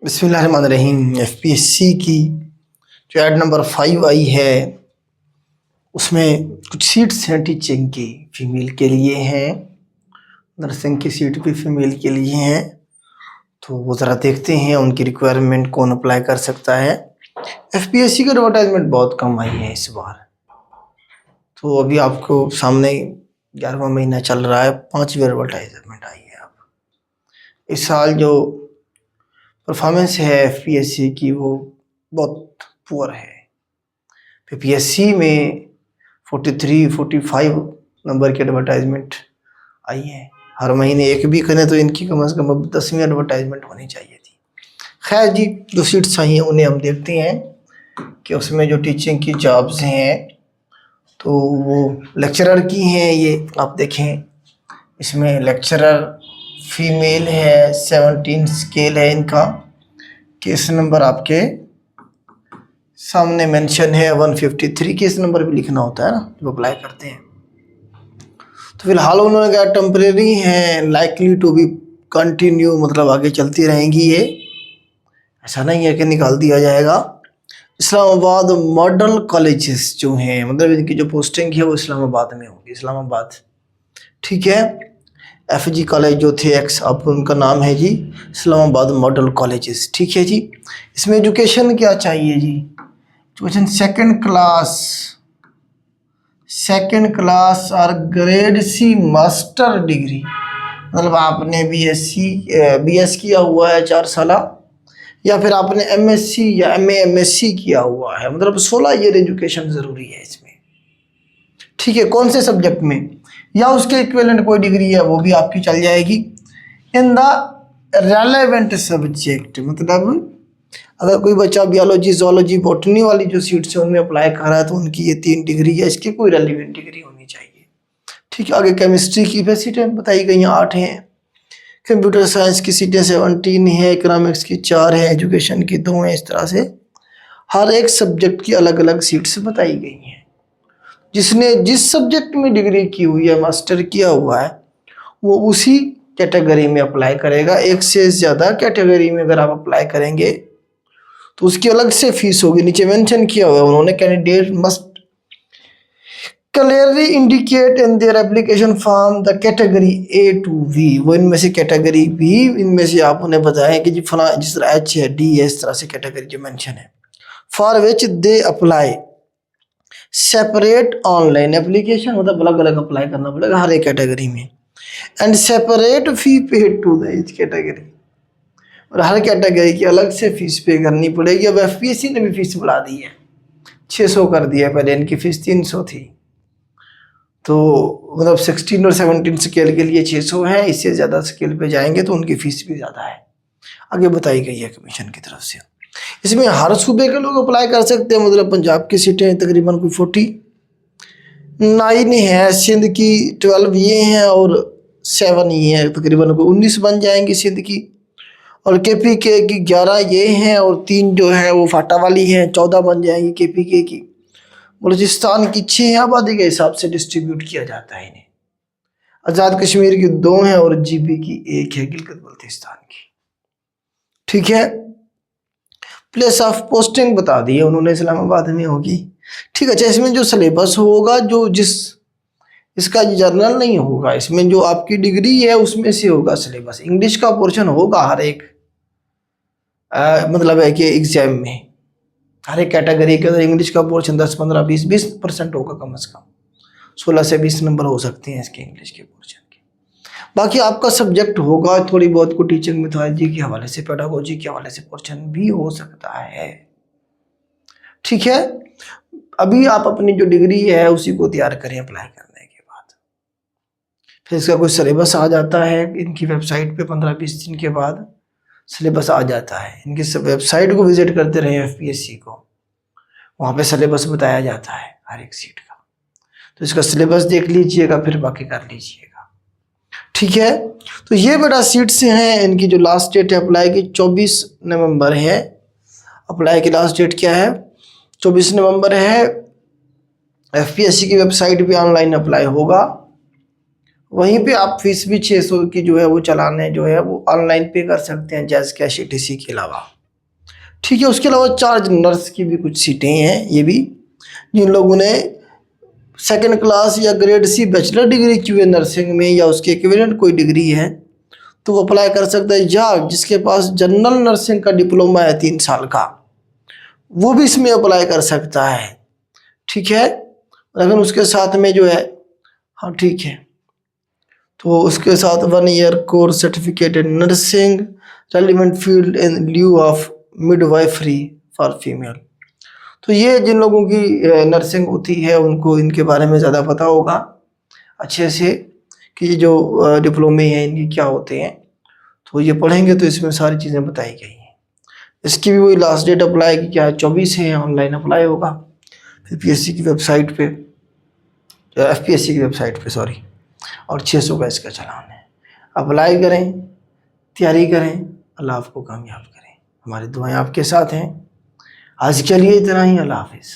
बिस्मिल्लाहिर्रहमानिर्रहीम। एफपीएससी की जो ऐड नंबर 5 आई है उसमें कुछ सीट्स हैं टीचिंग की, फीमेल के लिए हैं, नर्सिंग की सीट भी फीमेल के लिए हैं। तो वो ज़रा देखते हैं उनकी रिक्वायरमेंट कौन अप्लाई कर सकता है। एफपीएससी की एडवर्टाइजमेंट बहुत कम आई है इस बार। तो अभी आपको सामने 11वां महीना चल रहा है, 5वीं एडवर्टाइजमेंट आई है। अब इस साल जो परफॉर्मेंस है एफपीएससी की वो बहुत पुअर है। पीपीएससी में 43-45 नंबर की एडवर्टाइजमेंट आई है। हर महीने एक भी करें तो इनकी कम से कम अब 10वीं एडवर्टाइजमेंट होनी चाहिए थी। खैर जी, जो सीट्स आई हैं उन्हें हम देखते हैं कि उसमें जो टीचिंग की जॉब्स हैं तो वो लेक्चरर की हैं। ये आप देखें, इसमें लेक्चरर फीमेल है, 17 स्केल है इनका। केस नंबर आपके सामने मेंशन है 153। केस नंबर भी लिखना होता है ना जब अप्लाई करते हैं। तो फिलहाल उन्होंने कहा टेम्परेरी है, लाइकली टू बी कंटिन्यू, मतलब आगे चलती रहेंगी ये, ऐसा नहीं है कि निकाल दिया जाएगा। इस्लामाबाद मॉडल कॉलेजेस जो हैं, मतलब इनकी जो पोस्टिंग है वो इस्लामाबाद में होगी, इस्लामाबाद। ठीक है, एफजी कॉलेज जो थे एक्स, अब उनका नाम है जी इस्लामाबाद मॉडल कॉलेजेस। ठीक है जी। इसमें एजुकेशन क्या चाहिए जी? एजुकेशन सेकंड क्लास और ग्रेड सी मास्टर डिग्री, मतलब आपने बीएस किया हुआ है 4 साल, या फिर आपने एमएससी या एमएससी किया हुआ है, मतलब 16 ईयर एजुकेशन ज़रूरी है इसमें। ठीक है, कौन से सब्जेक्ट में, या उसके इक्विवेलेंट कोई डिग्री है वो भी आपकी चल जाएगी। इन द रेलेवेंट सब्जेक्ट, मतलब अगर कोई बच्चा बियोलॉजी, जोलॉजी, बॉटनी वाली जो सीट्स है उनमें अप्लाई कर रहा है तो उनकी ये 3 डिग्री है, इसकी कोई रेलिवेंट डिग्री होनी चाहिए। ठीक है, आगे केमिस्ट्री की फिर सीटें बताई गई हैं, 8 हैं। कंप्यूटर साइंस की सीटें 17 है, इकोनॉमिक्स की 4 है, एजुकेशन की 2 हैं। इस तरह से हर एक सब्जेक्ट की अलग अलग सीट्स बताई गई हैं। जिसने जिस सब्जेक्ट में डिग्री की हुई है, मास्टर किया हुआ है, वो उसी कैटेगरी में अप्लाई करेगा। एक से ज़्यादा कैटेगरी में अगर आप अप्लाई करेंगे तो उसकी अलग से फीस होगी। नीचे मेंशन किया हुआ है उन्होंने, candidate must clearly indicate in their application form the category A to V। वो इनमें से कैटेगरी भी इनमें से आप उन्हें बताएं कि जी फला, जिस तरह H है, D है, इस तरह से कैटेगरी जो मेंशन है, for which they apply separate online application, मतलब अलग अलग अप्लाई करना पड़ेगा हर एक कैटेगरी में, and separate fee paid to the each category, और हर कैटेगरी की अलग से फीस पे करनी पड़ेगी। अब एफपीएससी ने भी फीस बढ़ा दी है, 600 कर दिया है, पहले इनकी फीस 300 थी। तो मतलब 16 और 17 स्केल के लिए 600 है, इससे ज़्यादा स्केल पे जाएंगे तो उनकी फीस भी ज़्यादा है, आगे बताई गई है कमीशन की तरफ से। इसमें हर सूबे के लोग अप्लाई कर सकते हैं, मतलब पंजाब की सीटें तकरीबन कोई 49 है, सिंध की 12 ये हैं और 7 ये हैं, तकरीबन कोई 19 बन जाएंगी सिंध की, और केपी के की 11 ये हैं और 3 जो है वो फाटा वाली हैं, 14 बन जाएंगी केपी के की। बलूचिस्तान की 6 आबादी के हिसाब से डिस्ट्रीब्यूट किया जाता है इन्हें। आज़ाद कश्मीर की 2 हैं और जीबी की 1 है, गिलगित बल्तिस्तान की। ठीक है, प्लेस ऑफ पोस्टिंग बता दी है उन्होंने, इस्लामाबाद में होगी। ठीक है, अच्छा इसमें जो सिलेबस होगा, जो इसका जर्नल नहीं होगा, इसमें जो आपकी डिग्री है उसमें से होगा सिलेबस। इंग्लिश का पोर्शन होगा हर एक मतलब है कि एग्जाम में हर एक कैटेगरी के अंदर इंग्लिश का पोर्शन 10, 15, 20% होगा कम से कम। 16 से 20 नंबर हो सकते हैं इसके इंग्लिश के पोर्शन के। बाकी आपका सब्जेक्ट होगा थोड़ी बहुत को टीचिंग मेथोडोलॉजी के हवाले से, पेडागोजी के हवाले से पोर्शन भी हो सकता है। ठीक है, अभी आप अपनी जो डिग्री है उसी को तैयार करें अप्लाई करने के बाद। फिर इसका कुछ सिलेबस आ जाता है इनकी वेबसाइट पे, 15-20 दिन के बाद सिलेबस आ जाता है। इनकी वेबसाइट को विजिट करते रहे एफपीएससी को, वहाँ पे सिलेबस बताया जाता है हर एक सीट का, तो इसका सिलेबस देख लीजिएगा, फिर बाकी कर लीजिएगा। ठीक है, तो ये बेटा सीट्स हैं। इनकी जो लास्ट डेट है अप्लाई की 24 नवंबर है। अप्लाई की लास्ट डेट क्या है? 24 नवंबर है। एफपीएससी की वेबसाइट पे ऑनलाइन अप्लाई होगा, वहीं पे आप फीस भी 600 की जो है वो चलाने जो है वो ऑनलाइन पे कर सकते हैं जैज़ कैश ETC के अलावा। ठीक है, उसके अलावा चार्ज नर्स की भी कुछ सीटें हैं, ये भी जिन लोगों ने सेकंड क्लास या ग्रेड सी बैचलर डिग्री की हुई नर्सिंग में या उसके इक्विवेलेंट कोई डिग्री है तो वो अप्लाई कर सकता है, या जिसके पास जनरल नर्सिंग का डिप्लोमा है 3 साल का वो भी इसमें अप्लाई कर सकता है। ठीक है, अगर उसके साथ में जो है, हाँ ठीक है, तो उसके साथ 1 year course certificate in nursing relevant field in lieu of midwifery for female. तो ये जिन लोगों की नर्सिंग होती है उनको इनके बारे में ज़्यादा पता होगा अच्छे से कि ये जो डिप्लोमे हैं इनके क्या होते हैं, तो ये पढ़ेंगे तो इसमें सारी चीज़ें बताई गई हैं। इसकी भी वही लास्ट डेट अप्लाई की क्या है 24 है, ऑनलाइन अप्लाई होगा फिर PSC की वेबसाइट पे, FPSC की वेबसाइट पे सॉरी, और 600 का इसका चालान है। अप्लाई करें, तैयारी करें, अल्लाह आपको कामयाब करें। हमारी दुआएं आपके साथ हैं। आज के लिए इतना ही, अल्लाह हाफिज़।